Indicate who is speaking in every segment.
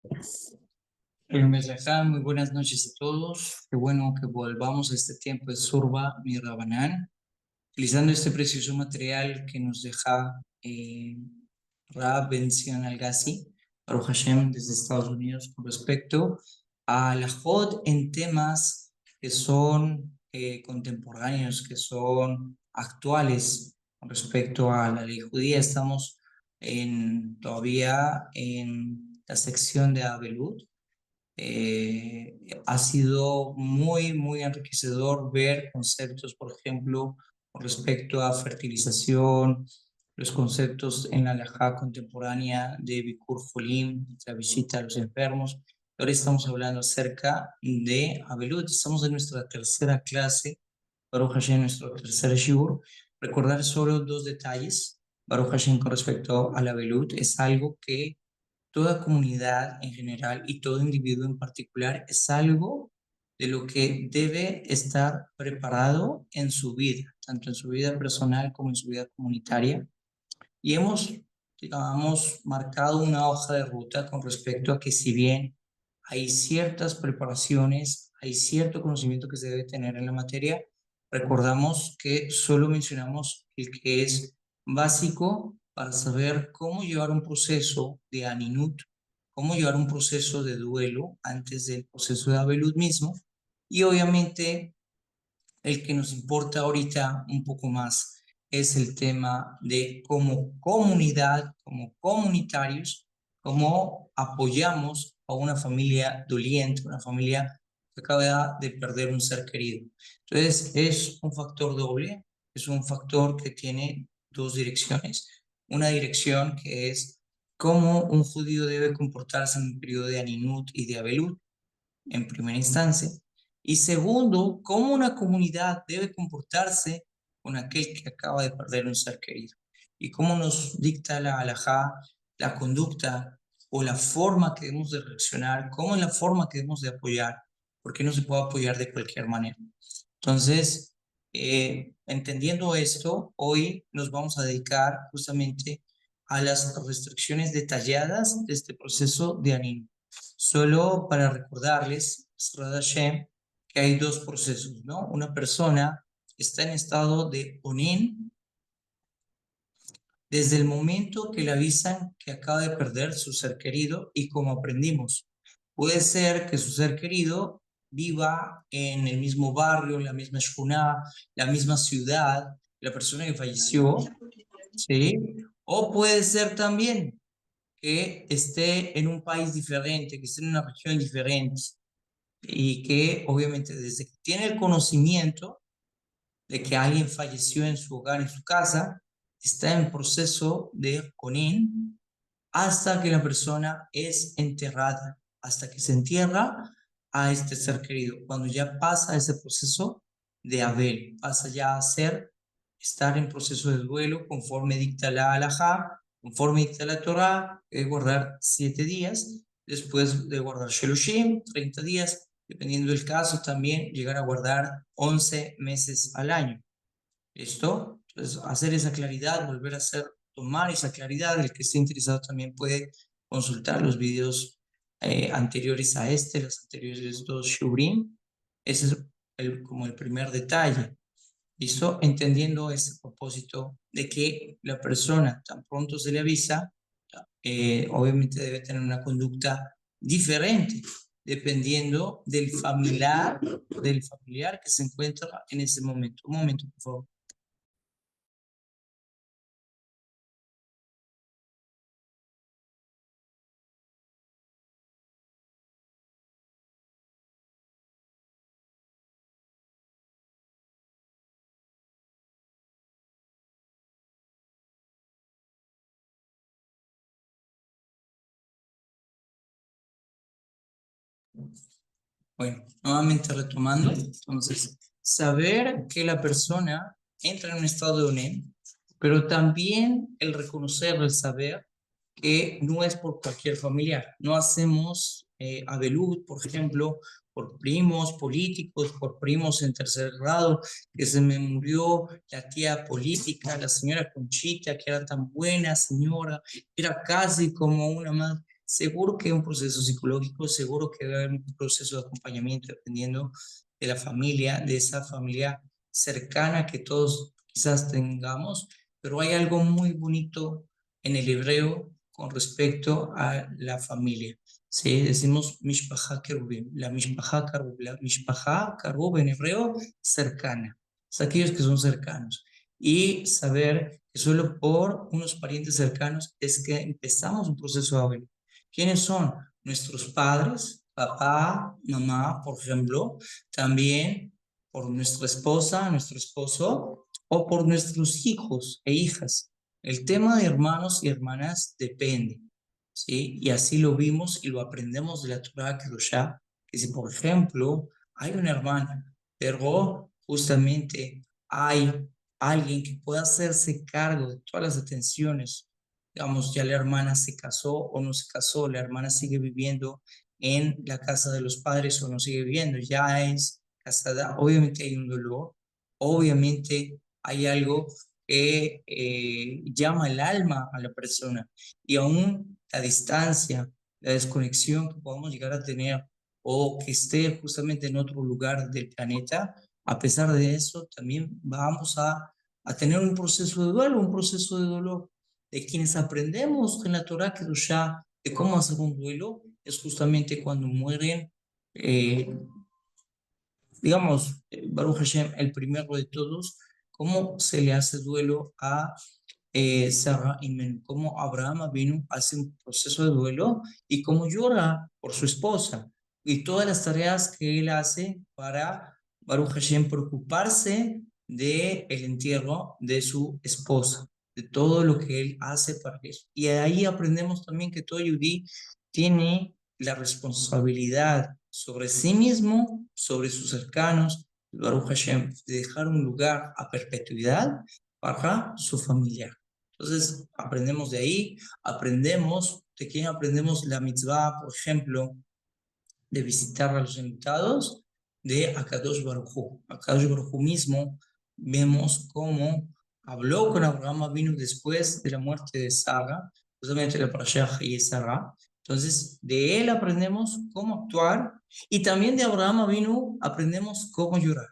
Speaker 1: Muy buenas noches a todos. Qué bueno que volvamos a este tiempo de Surba mi Rabanán, utilizando este precioso material que nos deja Raab Ben Zion Al-Ghazi, Baruch Hashem, desde Estados Unidos, con respecto a la Jod en temas que son contemporáneos, que son actuales con respecto a la ley judía. Estamos todavía en la sección de Abelut. Ha sido muy enriquecedor ver conceptos, por ejemplo, con respecto a fertilización, los conceptos en la halajá contemporánea de Bikur Jolim, la visita a los enfermos. Ahora estamos hablando acerca de Abelut. Estamos en nuestra tercera clase, Baruch Hashem, nuestro tercer shiur. Recordar solo dos detalles. Baruch Hashem, con respecto a la Abelut, es algo que toda comunidad en general y todo individuo en particular es algo de lo que debe estar preparado en su vida, tanto en su vida personal como en su vida comunitaria. Y hemos, digamos, marcado una hoja de ruta con respecto a que si bien hay ciertas preparaciones, hay cierto conocimiento que se debe tener en la materia, recordamos que solo mencionamos el que es básico para saber cómo llevar un proceso de aninut, cómo llevar un proceso de duelo antes del proceso de Abelut mismo, y obviamente el que nos importa ahorita un poco más es el tema de cómo comunidad, como comunitarios, cómo apoyamos a una familia doliente, una familia que acaba de perder un ser querido. Entonces, es un factor doble, es un factor que tiene dos direcciones. Una dirección que es cómo un judío debe comportarse en el periodo de Aninut y de Abelut, en primera instancia. Y segundo, cómo una comunidad debe comportarse con aquel que acaba de perder un ser querido. Y cómo nos dicta la halajá, la conducta o la forma que debemos de reaccionar, cómo es la forma que debemos de apoyar, porque no se puede apoyar de cualquier manera. Entonces, entendiendo esto, hoy nos vamos a dedicar justamente a las restricciones detalladas de este proceso de animo. Solo para recordarles, Hashem, que hay dos procesos, ¿no? Una persona está en estado de onin desde el momento que le avisan que acaba de perder su ser querido, y como aprendimos, puede ser que su ser querido viva en el mismo barrio, en la misma shkuná, la misma ciudad, la persona que falleció, ¿sí? O puede ser también que esté en un país diferente, que esté en una región diferente, y que obviamente desde que tiene el conocimiento de que alguien falleció en su hogar, en su casa, está en proceso de conín hasta que la persona es enterrada, hasta que se entierra a este ser querido. Cuando ya pasa ese proceso de Abel, pasa ya a estar en proceso de duelo conforme dicta la halajá, conforme dicta la Torá, que es guardar 7 días, después de guardar Shelushim, 30 días, dependiendo del caso, también llegar a guardar 11 meses al año. ¿Listo? Entonces, hacer esa claridad, volver a tomar esa claridad. El que esté interesado también puede consultar los videos anteriores a los anteriores dos Shurim. Ese es como el primer detalle. ¿Listo? Entendiendo ese propósito de que la persona, tan pronto se le avisa, obviamente debe tener una conducta diferente, dependiendo del familiar que se encuentra en ese momento. Un momento, por favor. Bueno, nuevamente retomando, entonces, saber que la persona entra en un estado de UNEM, pero también el reconocer, el saber que no es por cualquier familiar. No hacemos Abelut, por ejemplo, por primos políticos, por primos en tercer grado, que se me murió la tía política, la señora Conchita, que era tan buena señora, era casi como una más seguro que hay un proceso psicológico, seguro que debe haber un proceso de acompañamiento dependiendo de la familia, de esa familia cercana que todos quizás tengamos, pero hay algo muy bonito en el hebreo con respecto a la familia. Sí, decimos mishpacha kerubim, la mishpacha kerub, la mishpacha kerub en hebreo, cercana, es aquellos que son cercanos. Y saber que solo por unos parientes cercanos es que empezamos un proceso de abuelo. ¿Quiénes son? Nuestros padres, papá, mamá, por ejemplo, también por nuestra esposa, nuestro esposo, o por nuestros hijos e hijas. El tema de hermanos y hermanas depende, ¿sí? Y así lo vimos y lo aprendemos de la Torah Kedoshá, que si por ejemplo hay una hermana, pero justamente hay alguien que pueda hacerse cargo de todas las atenciones, digamos, ya la hermana se casó o no se casó, la hermana sigue viviendo en la casa de los padres o no sigue viviendo, ya es casada, obviamente hay un dolor, obviamente hay algo que llama el alma a la persona y aún la distancia, la desconexión que podamos llegar a tener o que esté justamente en otro lugar del planeta, a pesar de eso, también vamos a tener un proceso de duelo, un proceso de dolor. De quienes aprendemos en la Torah Kedoshá de cómo hacer un duelo, es justamente cuando mueren, eh, digamos, Baruch Hashem, el primero de todos, cómo se le hace duelo a Sarah y Men, cómo Abraham vino, hace un proceso de duelo y cómo llora por su esposa y todas las tareas que él hace para Baruch Hashem preocuparse de el entierro de su esposa, de todo lo que él hace para eso. Y de ahí aprendemos también que todo Yudí tiene la responsabilidad sobre sí mismo, sobre sus cercanos, Baruch Hashem, de dejar un lugar a perpetuidad para su familia. Entonces, aprendemos de ahí, aprendemos, ¿de quién aprendemos la mitzvah, por ejemplo, de visitar a los invitados? De Akadosh Baruj Hu. Akadosh Baruj Hu mismo, vemos cómo habló con Abraham vino después de la muerte de Sara, justamente la parashá y Sara. Entonces, de él aprendemos cómo actuar y también de Abraham vino aprendemos cómo llorar.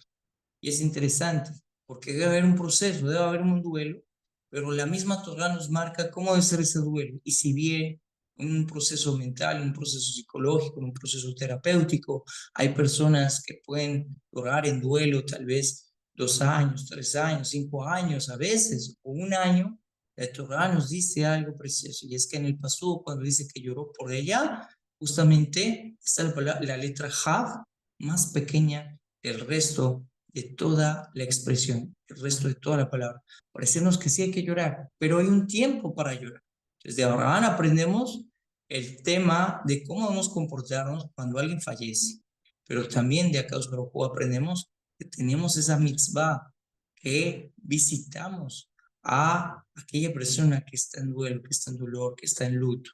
Speaker 1: Y es interesante, porque debe haber un proceso, debe haber un duelo, pero la misma Torah nos marca cómo debe ser ese duelo. Y si bien en un proceso mental, un proceso psicológico, un proceso terapéutico, hay personas que pueden llorar en duelo tal vez 2 años, 3 años, 5 años, a veces, o un año, la Torah nos dice algo precioso, y es que en el pasú, cuando dice que lloró por ella, justamente está la letra Jav más pequeña del resto de toda la expresión, el resto de toda la palabra. Parecernos que sí hay que llorar, pero hay un tiempo para llorar. Desde Abraham aprendemos el tema de cómo debemos comportarnos cuando alguien fallece, pero también de Akadosh Baruj Hu aprendemos que tenemos esa mitzvah, que visitamos a aquella persona que está en duelo, que está en dolor, que está en luto.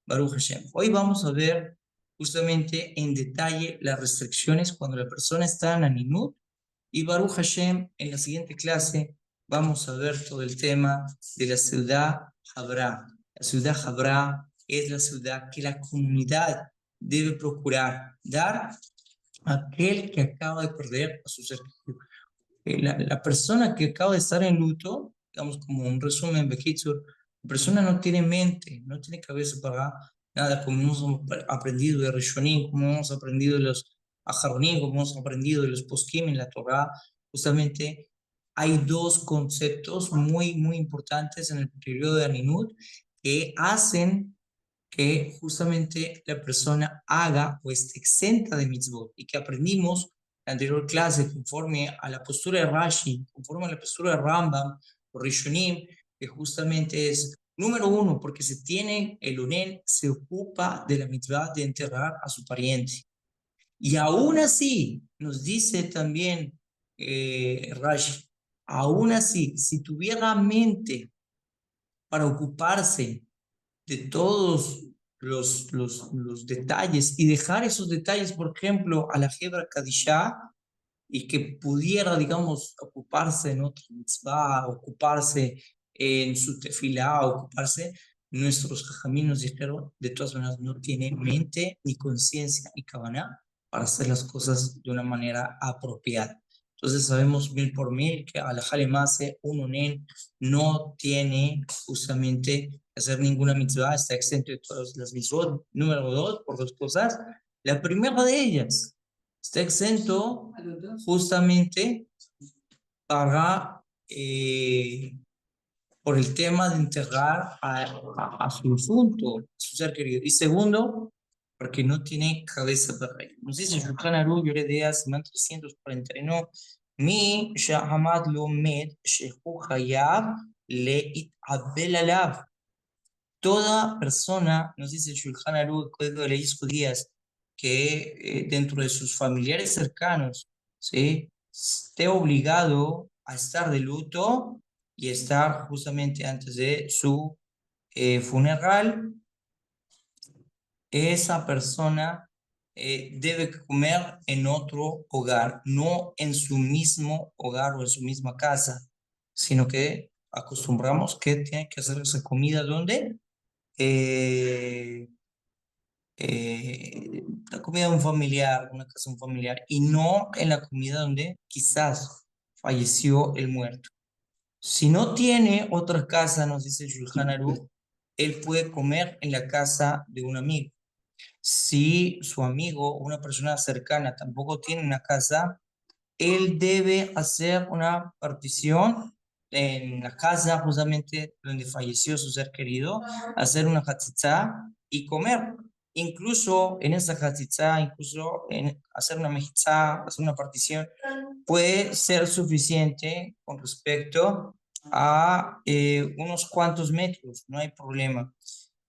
Speaker 1: Baruch Hashem. Hoy vamos a ver justamente en detalle las restricciones cuando la persona está en Animut. Y Baruch Hashem, en la siguiente clase vamos a ver todo el tema de la ciudad Habrá. La ciudad Habrá es la ciudad que la comunidad debe procurar dar a aquel que acaba de perder a su ser querido. La persona que acaba de estar en luto, digamos como un resumen, Bekitsur, la persona no tiene mente, no tiene cabeza para nada, como hemos aprendido de Rishonim, como hemos aprendido de los Aharonim, como hemos aprendido de los Poskim en la Torah. Justamente hay dos conceptos muy, muy importantes en el periodo de Aninut que hacen que justamente la persona haga o esté exenta de mitzvot y que aprendimos en la anterior clase conforme a la postura de Rashi, conforme a la postura de Rambam o Rishonim, que justamente es número uno, porque se tiene el Onen, se ocupa de la mitzvah de enterrar a su pariente. Y aún así, nos dice también Rashi, aún así, si tuviera mente para ocuparse de todos los detalles y dejar esos detalles, por ejemplo, a la Hebra Kadishá y que pudiera, digamos, ocuparse en otra mitzvah, ocuparse en su tefilá, ocuparse, nuestros jajamim nos dijeron, de todas maneras, no tiene mente, ni conciencia, ni kavaná para hacer las cosas de una manera apropiada. Entonces sabemos mil por mil que alajá lemase un onen no tiene justamente que hacer ninguna mitzvah, está exento de todas las mitzvot. Número dos, por dos cosas. La primera de ellas, está exento justamente para por el tema de enterrar a su difunto, a su ser querido. Y segundo, porque no tiene cabeza de rey. Nos dice Shulchan Aruch, Yoredea, Simán 349, Mi Shahamad Lomed Shehu Hayab Leit'abel Alav. Toda persona, nos dice Shulchan Aruch, el Código de Leyes Judías, que dentro de sus familiares cercanos, ¿sí?, esté obligado a estar de luto y estar justamente antes de su funeral, esa persona debe comer en otro hogar, no en su mismo hogar o en su misma casa, sino que acostumbramos que tiene que hacer esa comida donde la comida de un familiar, una casa de un familiar, y no en la comida donde quizás falleció el muerto. Si no tiene otra casa, nos dice Shulchan Aruch, él puede comer en la casa de un amigo. Si su amigo o una persona cercana tampoco tiene una casa, él debe hacer una partición en la casa justamente donde falleció su ser querido, hacer una hatzitza y comer. Incluso en esa hatzitza, incluso en hacer una mejizá, hacer una partición, puede ser suficiente con respecto a unos cuantos metros, no hay problema.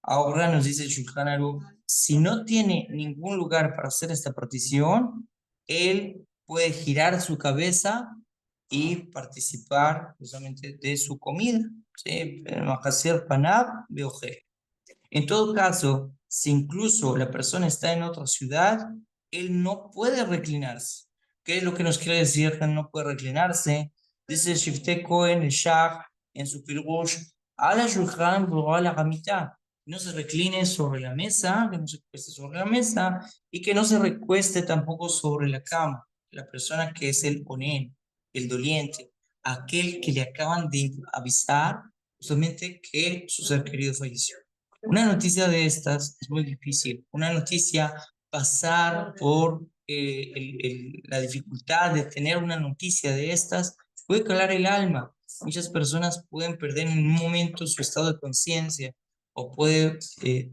Speaker 1: Ahora nos dice el Shulchan Aruch, si no tiene ningún lugar para hacer esta partición, él puede girar su cabeza y participar justamente de su comida, ¿sí? Hacer panab beoje. En todo caso, si incluso la persona está en otra ciudad, él no puede reclinarse. ¿Qué es lo que nos quiere decir que no puede reclinarse? Dice Shifteh Cohen, el Shach, en su Pirush, ala shulchan v'ro la mitad. No se recline sobre la mesa, que no se recueste sobre la mesa y que no se recueste tampoco sobre la cama. La persona que es el onen, el doliente, aquel que le acaban de avisar justamente que su ser querido falleció. Una noticia de estas es muy difícil. Una noticia, pasar por la dificultad de tener una noticia de estas, puede calar el alma. Muchas personas pueden perder en un momento su estado de conciencia o puede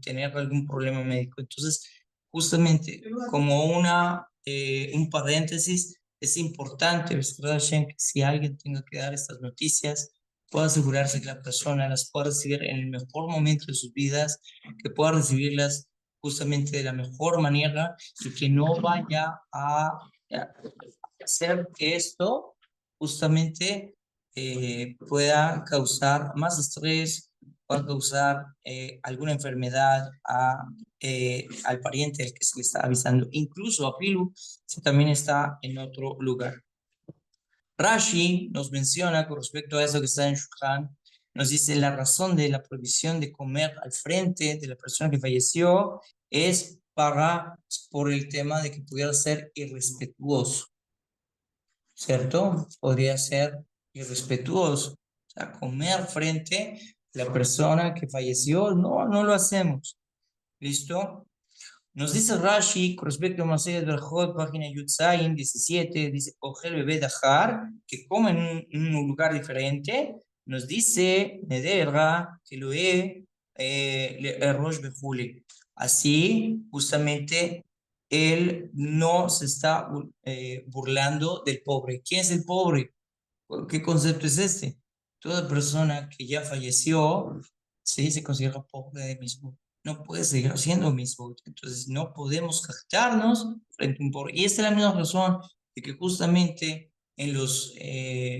Speaker 1: tener algún problema médico. Entonces, justamente como un paréntesis, es importante, ¿verdad, Shen, que si alguien tenga que dar estas noticias, pueda asegurarse que la persona las pueda recibir en el mejor momento de sus vidas, que pueda recibirlas justamente de la mejor manera y que no vaya a hacer que esto justamente pueda causar más estrés, pueda causar alguna enfermedad al pariente al que se le está avisando, incluso a Pilu, si también está en otro lugar. Rashi nos menciona con respecto a eso que está en Shulchan, nos dice la razón de la prohibición de comer al frente de la persona que falleció es por el tema de que pudiera ser irrespetuoso, ¿cierto? Podría ser irrespetuoso. O sea, comer frente a la persona que falleció, no lo hacemos. ¿Listo? Nos dice Rashi, con respecto a Masayat Berjot, página Yutzayin 17, dice, Ogel bebé Dahar, que come en un lugar diferente. Nos dice Nederra, que lo le Rosh Bejule. Así, justamente, él no se está burlando del pobre. ¿Quién es el pobre? ¿Qué concepto es este? Toda persona que ya falleció, sí, se considera pobre de mismo. No puede seguir siendo mismo. Entonces, no podemos jactarnos frente a un pobre. Y esta es la misma razón de que justamente en los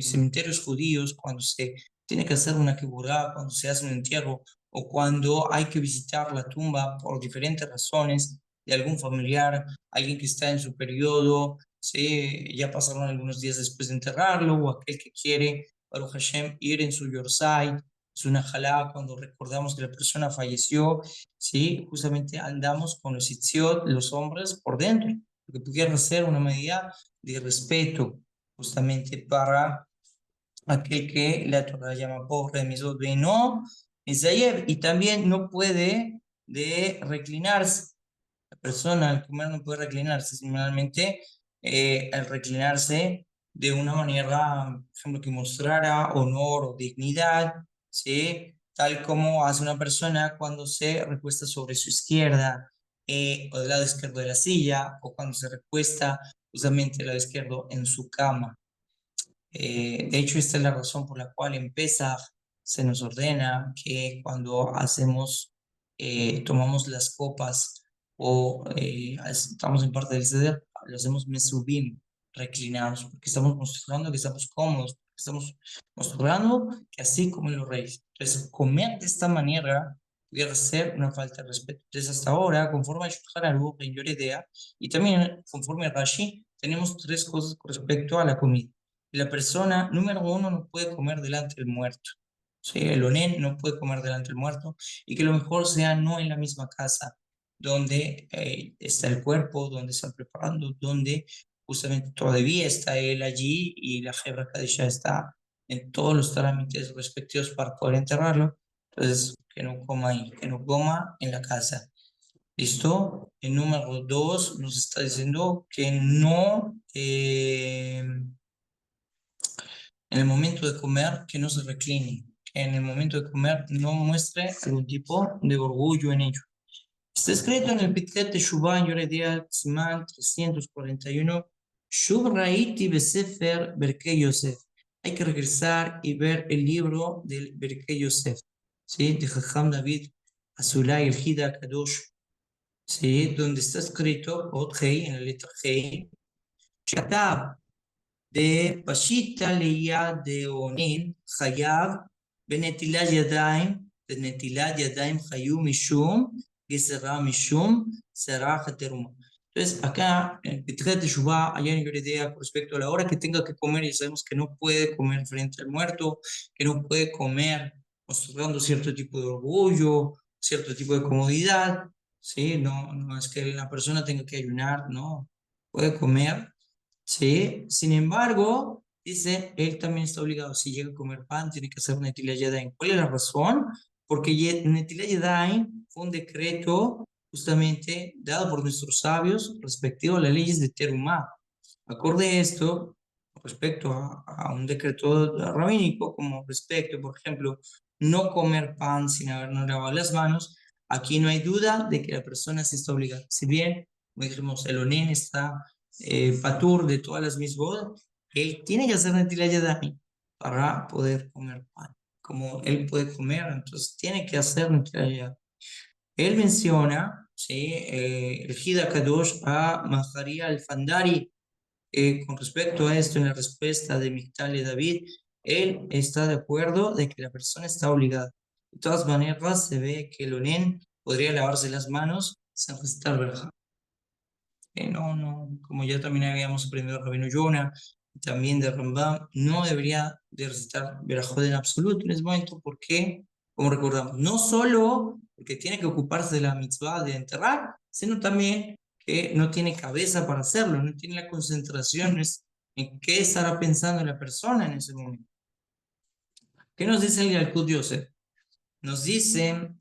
Speaker 1: cementerios judíos, cuando se tiene que hacer una kibbutz, cuando se hace un entierro, o cuando hay que visitar la tumba por diferentes razones de algún familiar, alguien que está en su periodo, ¿sí? Ya pasaron algunos días después de enterrarlo, o aquel que quiere, Baruch Hashem, ir en su Yortzeit es una jalá cuando recordamos que la persona falleció, ¿sí? Justamente andamos con los itziot, los hombres, por dentro, porque pudiera ser una medida de respeto, justamente para aquel que la Torah llama pobre, misot no, y también no puede de reclinarse. La persona al comer no puede reclinarse, simplemente al reclinarse de una manera, por ejemplo, que mostrara honor o dignidad, ¿sí? Tal como hace una persona cuando se recuesta sobre su izquierda o del lado izquierdo de la silla, o cuando se recuesta justamente del lado izquierdo en su cama. De hecho, esta es la razón por la cual en Pesaj se nos ordena que cuando tomamos las copas o estamos en parte del ceder, lo hacemos mesubim, reclinados, porque estamos mostrando que estamos cómodos, estamos mostrando que así comen los reyes. Entonces, comer de esta manera pudiera ser una falta de respeto. Entonces, hasta ahora, conforme a Shulchan Aruch en Yoredea, y también conforme a Rashi, tenemos tres cosas con respecto a la comida. La persona, número uno, no puede comer delante del muerto. ¿Sí? El onén no puede comer delante del muerto y que lo mejor sea no en la misma casa donde está el cuerpo, donde están preparando, donde justamente todavía está él allí y la Hebra Kadisha está en todos los trámites respectivos para poder enterrarlo. Entonces, que no coma ahí, que no coma en la casa. ¿Listo? El número dos nos está diciendo que no... en el momento de comer, que no se recline, que en el momento de comer no muestre algún tipo de orgullo en ello. Está escrito en el Pitlet de Shuvah en Yoredía Tzimán 341, Shuv Raiti Besefer Berkei Yosef. Hay que regresar y ver el libro del Berkei Yosef, ¿sí? De Jajam David Azulay el Hida Kadosh, ¿sí? Donde está escrito, Ot Hei, en la letra Hei, Shatab, de Pashita leía de Onin, Hayab, Benetilat Yadayim, Benetilat Yadayim Hayu Mishum, Gesera Mishum, Serah Hateruma. Entonces, acá en Pitret de Shuvah, allá en Yoredea, con respecto a la hora que tenga que comer, ya sabemos que no puede comer frente al muerto, que no puede comer mostrando cierto tipo de orgullo, cierto tipo de comodidad, ¿sí? No, no es que la persona tenga que ayunar, no, puede comer. Sí, sin embargo, dice, él también está obligado, si llega a comer pan, tiene que hacer Netilat Yadayim. ¿Cuál es la razón? Porque Netilat Yadayim fue un decreto justamente dado por nuestros sabios respectivo a las leyes de Terumá. Acorde a esto, respecto a un decreto rabínico, como respecto, por ejemplo, no comer pan sin habernos lavado las manos, aquí no hay duda de que la persona se está obligada. Si bien, como dijimos, el onen está patur de todas las misbod, él tiene que hacer Netilat Yadayim para poder comer pan. Como él puede comer, entonces tiene que hacer Netilat Yadayim. Él menciona, ¿sí? El Hida Kadosh a Maharia al-Fandari, con respecto a esto, en la respuesta de Migdal y David, él está de acuerdo de que la persona está obligada. De todas maneras, se ve que el onen podría lavarse las manos sin recitar verajá. No, no, como ya también habíamos aprendido de Rabino Yonah y también de Rambam, no debería de recitar verajá en absoluto en ese momento, porque, como recordamos, no solo porque tiene que ocuparse de la mitzvah de enterrar, sino también que no tiene cabeza para hacerlo, no tiene la concentración en qué estará pensando la persona en ese momento. ¿Qué nos dice el Yalkut Yosef? Nos dice,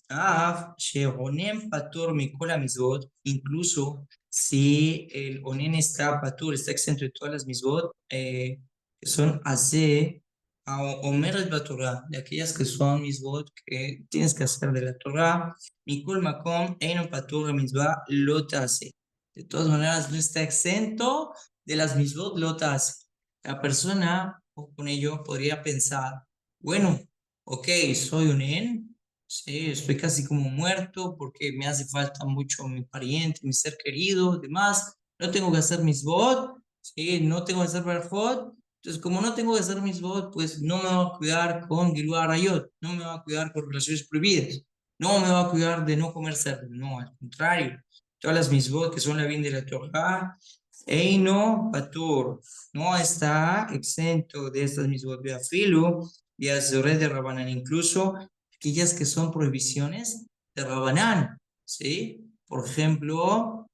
Speaker 1: Sheonem Patur Mikol Mitzvot, incluso si el Onen está Patur, está exento de todas las Mitzvot, que son Aze, Omer el Torah, de aquellas que son Mitzvot que tienes que hacer de la Torah, Mikol Makom, Eino Patur Mitzvah, Lota hace. De todas maneras, no está exento de las Mitzvot, Lota hace. La persona, con ello, podría pensar, bueno, ok, soy un en, sí, estoy casi como muerto porque me hace falta mucho mi pariente, mi ser querido, demás. No tengo que hacer mis bot, sí, no tengo que hacer barjot. Entonces, como no tengo que hacer mis bot, pues no me va a cuidar con Gilú Arayot, no me va a cuidar con relaciones prohibidas, no me va a cuidar de no comer cerdo, no, al contrario. Todas las misbot que son la bien de la Torah, Eino Patur, no está exento de estas misbot de Afilu, y de Rabanan, incluso aquellas que son prohibiciones de Rabanán, ¿sí? Por ejemplo,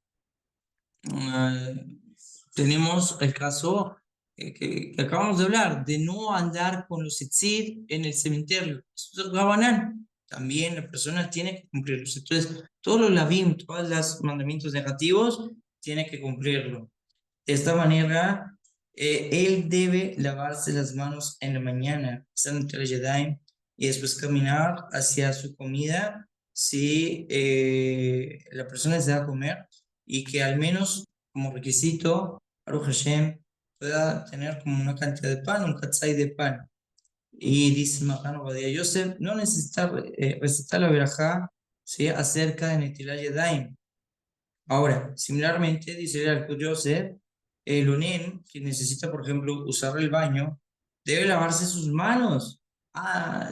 Speaker 1: tenemos el caso que acabamos de hablar, de no andar con los tzitzit en el cementerio. Eso es Rabanán. También la persona tiene que cumplirlos. Entonces, todos los lavim, todos los mandamientos negativos, tiene que cumplirlo. De esta manera, él debe lavarse las manos en la mañana, y después caminar hacia su comida si la persona desea comer y que al menos como requisito, Baruch Hashem, pueda tener como una cantidad de pan, un katzai de pan. Y dice Mahan Obadia Yosef, no necesita recitar la verajá, ¿sí? Acerca de Netilat Yadayim. Ahora, similarmente, dice el Alcud Yosef, el unen que necesita, por ejemplo, usar el baño, debe lavarse sus manos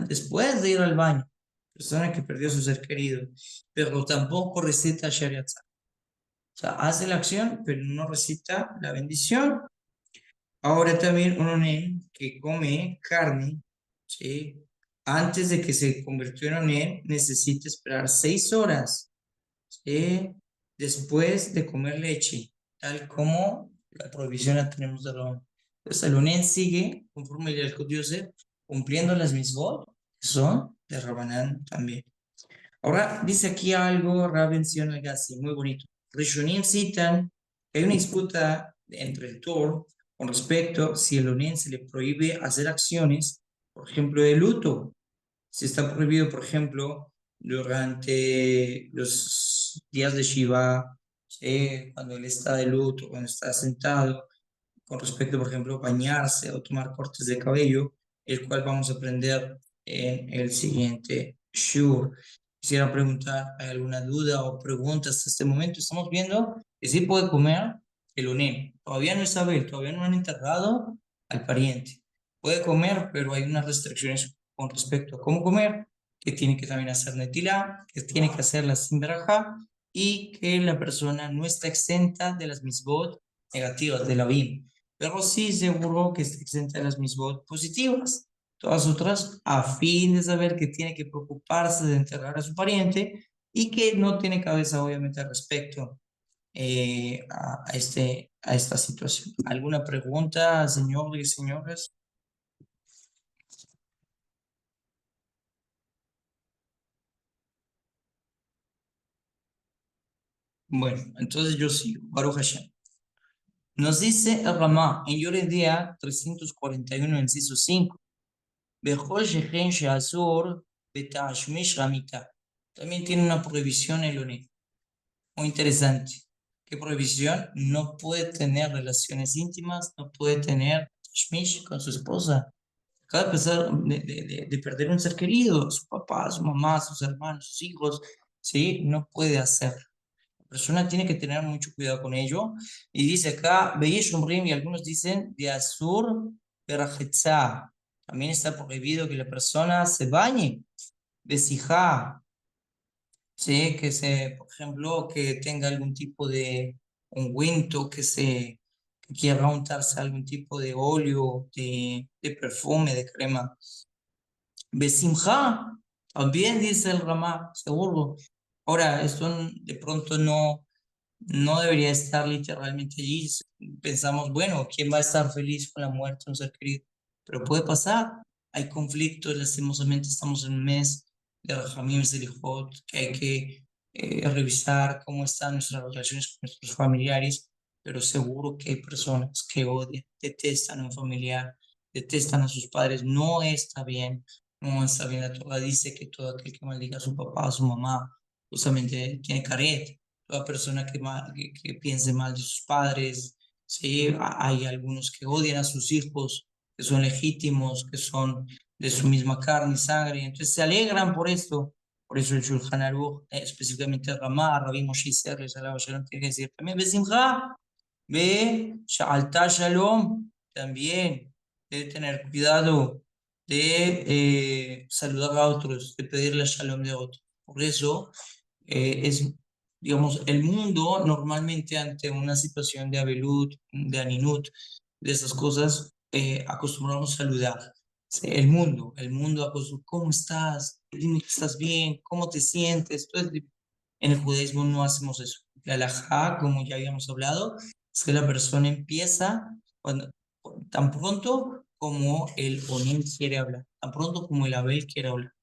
Speaker 1: después de ir al baño. Persona que perdió a su ser querido, pero tampoco recita Shariat. O sea, hace la acción, pero no recita la bendición. Ahora también un onen que come carne, ¿sí? Antes de que se convirtió en onen, necesita esperar 6 horas, ¿sí? Después de comer leche, tal como la prohibición la tenemos de Rabban. Entonces el onen sigue, conforme el Yalkut Yosef, cumpliendo las misbot, que son de Rabbanán también. Ahora dice aquí algo, Rabben Zion Agassi, muy bonito. Rishonim citan que hay una disputa entre el Tor con respecto si el onen se le prohíbe hacer acciones, por ejemplo, de luto. Si está prohibido, por ejemplo, durante los días de Shiva, cuando él está de luto, cuando está sentado, con respecto, por ejemplo, bañarse o tomar cortes de cabello, el cual vamos a aprender en el siguiente shiur. Quisiera preguntar, ¿hay alguna duda o pregunta hasta este momento? Estamos viendo que sí puede comer el unen. Todavía no es Abel, todavía no han enterrado al pariente. Puede comer, pero hay unas restricciones con respecto a cómo comer, que tiene que también hacer netilá, que tiene que hacer la sin verajá, y que la persona no está exenta de las misbot negativas de la BIM, pero sí seguro que está exenta de las misbot positivas. Todas otras, a fin de saber que tiene que preocuparse de enterrar a su pariente y que no tiene cabeza, obviamente, al respecto a esta situación. ¿Alguna pregunta, señores y señoras? Bueno, entonces yo sigo. Baruch Hashem. Nos dice el Ramá en Yoredía 341, inciso 5. Bejol Shehen Sheazur Betashmish Ramita. También tiene una prohibición el UNE. Muy interesante. ¿Qué prohibición? No puede tener relaciones íntimas, no puede tener Tashmish con su esposa. Acaba de pesar de perder un ser querido, su papá, su mamá, sus hermanos, sus hijos, ¿sí? No puede hacer. La persona tiene que tener mucho cuidado con ello. Y dice acá, Beish Umrim, y algunos dicen, de Azur Berajetza. También está prohibido que la persona se bañe, de Sijá, ¿sí? Que por ejemplo, que tenga algún tipo de ungüento, que quiera untarse algún tipo de óleo, de perfume, de crema. Besimja, también dice el Ramá, seguro. Ahora, esto de pronto no debería estar literalmente allí. Pensamos, bueno, ¿quién va a estar feliz con la muerte de un ser querido? Pero puede pasar. Hay conflictos, lastimosamente estamos en un mes de Rajamim Selichot, que hay que revisar cómo están nuestras relaciones con nuestros familiares, pero seguro que hay personas que odian, detestan a un familiar, detestan a sus padres. No está bien, no está bien. La Torah dice que todo aquel que maldiga a su papá, a su mamá, justamente tiene caret. Toda persona que piense mal de sus padres, ¿sí? Hay algunos que odian a sus hijos, que son legítimos, que son de su misma carne y sangre, entonces se alegran por esto. Por eso el Shulchan Aruch, específicamente Ramá, Rabbi Moshe Isser, Shalom, tiene que decir también, Besimcha, ve, Sha'alta Shalom, también debe tener cuidado de saludar a otros, de pedirle Shalom de otros. Por eso es, digamos, el mundo normalmente ante una situación de abelut, de aninut, de esas cosas, acostumbramos a saludar. Sí, el mundo acoso, ¿cómo estás? Dime que estás bien, ¿cómo te sientes? Entonces, en el judaísmo no hacemos eso. La halajá, como ya habíamos hablado, es que la persona empieza cuando, tan pronto como el onín quiere hablar, tan pronto como el abel quiere hablar.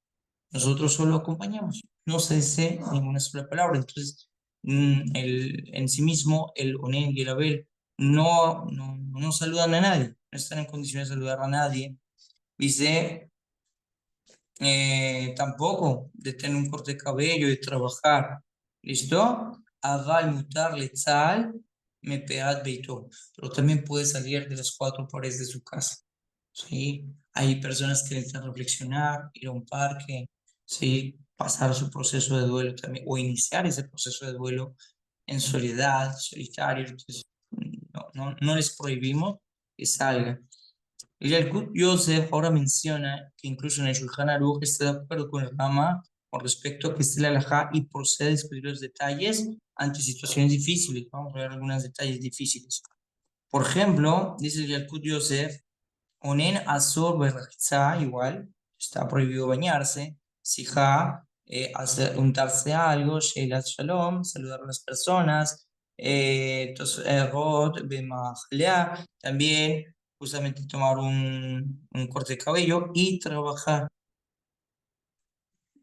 Speaker 1: Nosotros solo acompañamos, no se dice ninguna sola palabra. Entonces, en sí mismo, el onín y el abel no saludan a nadie, no están en condiciones de saludar a nadie. Dice tampoco de tener un corte de cabello y trabajar. ¿Listo? Aval mutar letzal me pead beito. Pero también puede salir de las cuatro paredes de su casa. ¿Sí? Hay personas que necesitan reflexionar, ir a un parque, ¿sí? Pasar su proceso de duelo también, o iniciar ese proceso de duelo en soledad, solitario. Entonces, no les prohibimos que salgan. El Yalkut Yosef ahora menciona que incluso en el Shulchan Aruch está de acuerdo con el Rama con respecto a que esté la halajá y procede a discutir los detalles ante situaciones difíciles. Vamos a ver algunos detalles difíciles. Por ejemplo, dice el Yalkut Yosef, Onen Asor Berrachá, igual, está prohibido bañarse, Sijá, untarse algo, Sheilat Shalom, saludar a las personas, Rod, Bemachlea, también justamente tomar un corte de cabello y trabajar.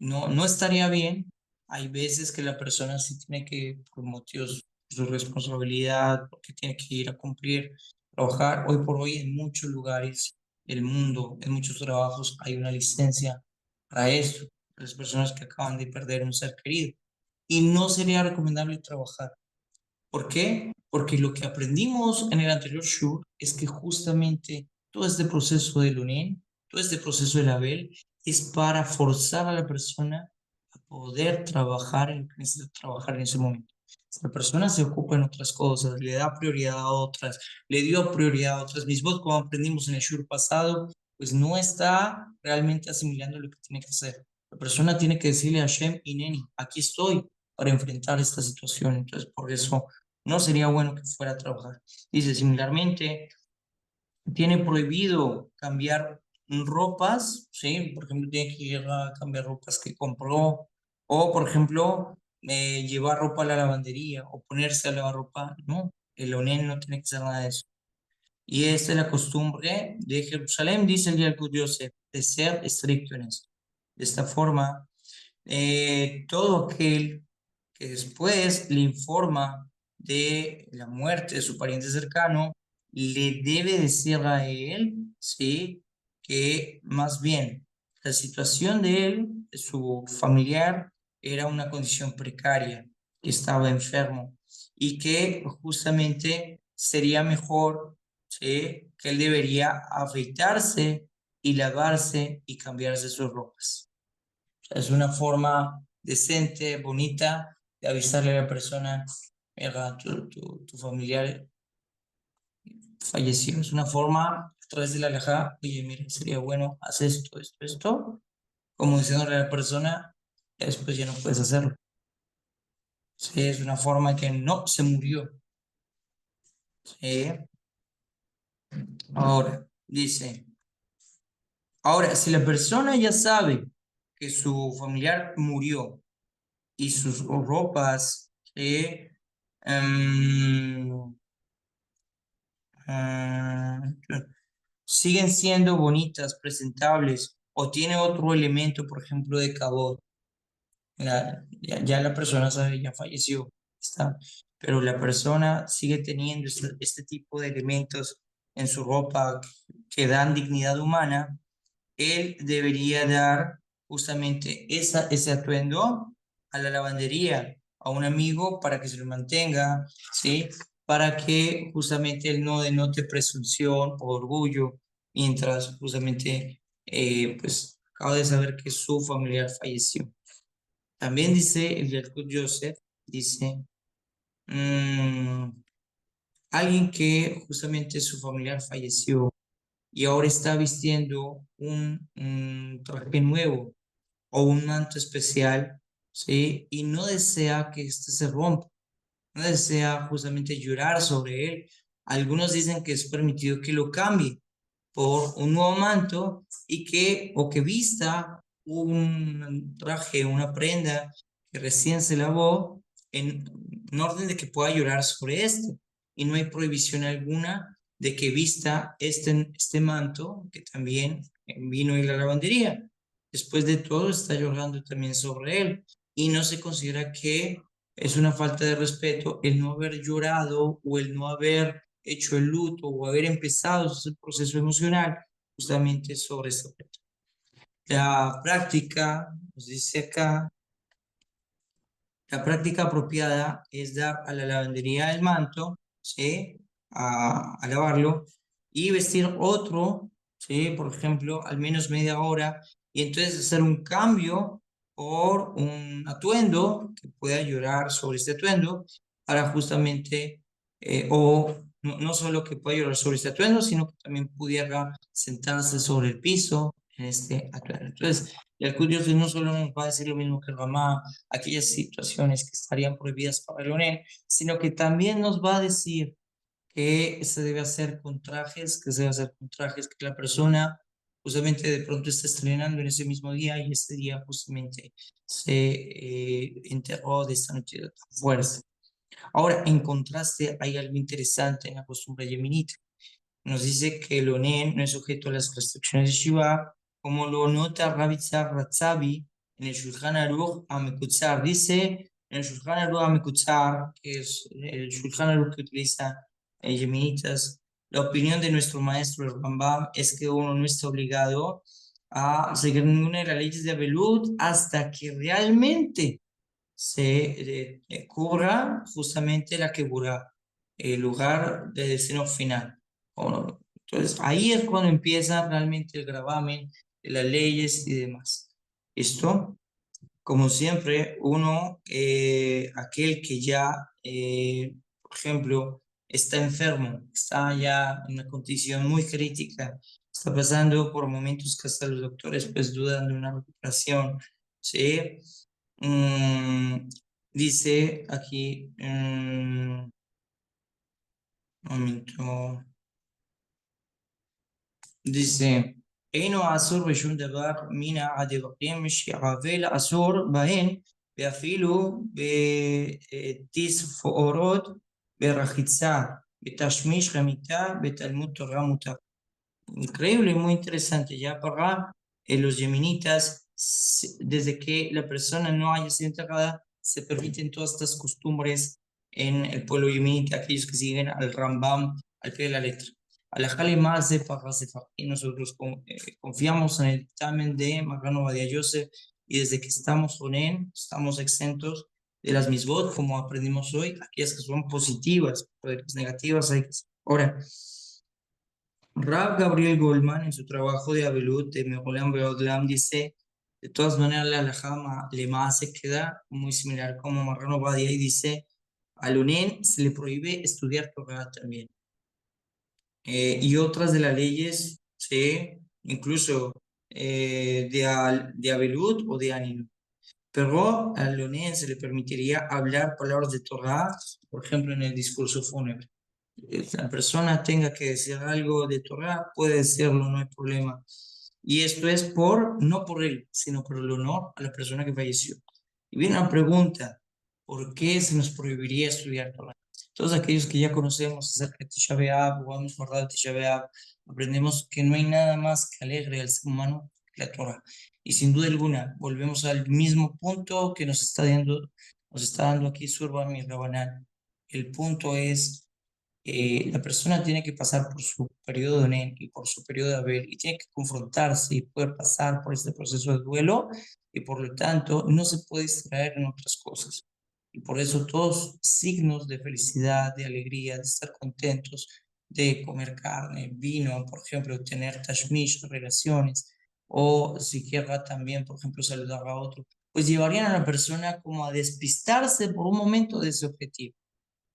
Speaker 1: No estaría bien. Hay veces que la persona sí tiene que, por motivos de su responsabilidad, porque tiene que ir a cumplir, trabajar. Hoy por hoy en muchos lugares del mundo, en muchos trabajos, hay una licencia para esto, para las personas que acaban de perder un ser querido. Y no sería recomendable trabajar. ¿Por qué? Porque lo que aprendimos en el anterior shur es que justamente todo este proceso del UNEN, todo este proceso del Abel, es para forzar a la persona a poder trabajar en lo que necesita trabajar en ese momento. Si la persona se ocupa en otras cosas, le da prioridad a otras, le dio prioridad a otras, mismos como aprendimos en el shur pasado, pues no está realmente asimilando lo que tiene que hacer. La persona tiene que decirle a Hashem, Ineni, aquí estoy para enfrentar esta situación. Entonces, por eso no sería bueno que fuera a trabajar. Dice, similarmente, tiene prohibido cambiar ropas, ¿sí? Por ejemplo, tiene que ir a cambiar ropas que compró, o por ejemplo, llevar ropa a la lavandería, o ponerse a lavar ropa. No, el onen no tiene que hacer nada de eso. Y esta es la costumbre de Jerusalén, dice el Yalkut Yosef, de ser estricto en esto. De esta forma, todo aquel que después le informa de la muerte de su pariente cercano, le debe decir a él, ¿sí? Que más bien la situación de él, de su familiar, era una condición precaria, que estaba enfermo y que justamente sería mejor, ¿sí? Que él debería afeitarse y lavarse y cambiarse sus ropas. Es una forma decente, bonita, de avisarle a la persona, mira, tu familiar falleció. Es una forma, a través de la alhaja, oye, mira, sería bueno, haz esto, como diciéndole a la persona, ya después ya no puedes hacerlo. Sí, es una forma que no se murió. Sí. Ahora, dice, ahora, si la persona ya sabe que su familiar murió y sus ropas, ¿sí? Em, ah, siguen siendo bonitas, presentables, o tiene otro elemento, por ejemplo, de cabot. Ya la persona sabe, ya falleció, está, pero la persona sigue teniendo este tipo de elementos en su ropa que dan dignidad humana. Él debería dar justamente ese atuendo a la lavandería, a un amigo para que se lo mantenga, ¿sí? Para que justamente él no denote presunción o orgullo mientras justamente pues acaba de saber que su familiar falleció. También dice el Yalkut Yosef, dice, mm, alguien que justamente su familiar falleció y ahora está vistiendo un traje nuevo o un manto especial, ¿sí? Y no desea que este se rompa, no desea justamente llorar sobre él. Algunos dicen que es permitido que lo cambie, por un nuevo manto y o que vista un traje, una prenda que recién se lavó en orden de que pueda llorar sobre esto. Y no hay prohibición alguna de que vista este manto que también vino en la lavandería. Después de todo, está llorando también sobre él. Y no se considera que es una falta de respeto el no haber llorado o el no haber hecho el luto o haber empezado ese proceso emocional justamente sobre esta parte. La práctica, nos dice acá, la práctica apropiada es dar a la lavandería el manto, ¿sí? A lavarlo y vestir otro, ¿sí? Por ejemplo, al menos media hora y entonces hacer un cambio por un atuendo que pueda llorar sobre este atuendo para justamente, o no solo que pueda llorar sobre este atuendo, sino que también pudiera sentarse sobre el piso en este atuendo. Entonces, el curioso no solo nos va a decir lo mismo que Ramá, aquellas situaciones que estarían prohibidas para el ONEN, sino que también nos va a decir que se debe hacer con trajes, que se debe hacer con trajes que la persona justamente de pronto está estrenando en ese mismo día y ese día justamente se enterró de esta noche de fuerza. Ahora, en contraste, hay algo interesante en la costumbre yemenita. Nos dice que el ONEN no es sujeto a las restricciones de Shiva, como lo nota Rabbi Tzar Ratzavi en el Shulchan Aruch Amekutzar. Dice en el Shulchan Aruch Amekutzar, que es el Shulchan Aruch que utiliza Yemenitas, la opinión de nuestro maestro el Rambam es que uno no está obligado a seguir ninguna de las leyes de Abelut hasta que realmente se cubra justamente la Keburá, el lugar de destino final. Entonces, ahí es cuando empieza realmente el gravamen de las leyes y demás. ¿Listo? Como siempre, aquel que ya, por ejemplo, está enfermo, está ya en una condición muy crítica, está pasando por momentos que hasta los doctores pues dudan de una recuperación, ¿sí? Mm, dice aquí, un momento, dice, אינו אסור בשום דבר מן הדברים שעוול אסור בהן, ואפילו בתספורות, ברחיצה, בתשמיש חמיתה, בתלמוד תורה מותר. Increíble, muy interesante. Ya para los yemenitas, desde que la persona no haya sido enterrada, se permiten todas estas costumbres en el pueblo yemenita, aquellos que siguen al Rambam al pie de la letra. Alajale más de y nosotros confiamos en el dictamen de Maran Ovadia Yosef y desde que estamos con él, estamos exentos de las misbot, como aprendimos hoy, aquellas que son positivas, pero las negativas hay que... Ahora, Rav Gabriel Goldman, en su trabajo de Abelut de Mejolam Beodlam, dice, de todas maneras, la alajá lema se queda muy similar como Marrano Badia y dice, al UNEN se le prohíbe estudiar Torah también. Y otras de las leyes, sí, incluso de Abelut o de Anin. Pero al UNEN se le permitiría hablar palabras de Torah, por ejemplo, en el discurso fúnebre. La persona tenga que decir algo de Torah, puede decirlo, no hay problema. Y esto es no por él, sino por el honor a la persona que falleció. Y viene una pregunta, ¿por qué se nos prohibiría estudiar Torah? Todos aquellos que ya conocemos acerca de Tisha B'Av, o hemos guardado Tisha B'Av, aprendemos que no hay nada más que alegre al ser humano que la Torah. Y sin duda alguna, volvemos al mismo punto que nos está dando aquí Surba mi Rabanán. El punto es la persona tiene que pasar por su periodo de Nen y por su periodo de Abel y tiene que confrontarse y poder pasar por este proceso de duelo y por lo tanto no se puede distraer en otras cosas. Y por eso todos signos de felicidad, de alegría, de estar contentos, de comer carne, vino, por ejemplo, tener tashmish, relaciones, o siquiera también, por ejemplo, saludar a otro, pues llevarían a la persona como a despistarse por un momento de ese objetivo.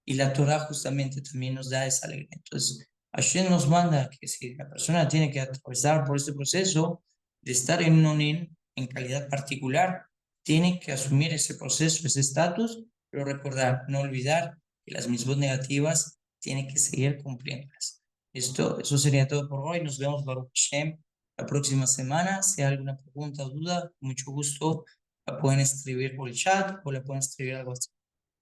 Speaker 1: Y la Torah justamente también nos da esa alegría. Entonces, Hashem nos manda que si la persona tiene que atravesar por este proceso de estar en un onin en calidad particular, tiene que asumir ese proceso, ese estatus, pero recordar, no olvidar que las mismas negativas tienen que seguir cumpliéndolas. Listo, eso sería todo por hoy. Nos vemos, Baruch Hashem, la próxima semana. Si hay alguna pregunta o duda, con mucho gusto la pueden escribir por el chat o la pueden escribir al WhatsApp.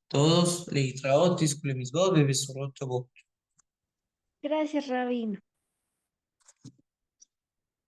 Speaker 1: Todos, Leitraot, Tiskulemisbot, Bebesorot, Tobot.
Speaker 2: Gracias, Rabino.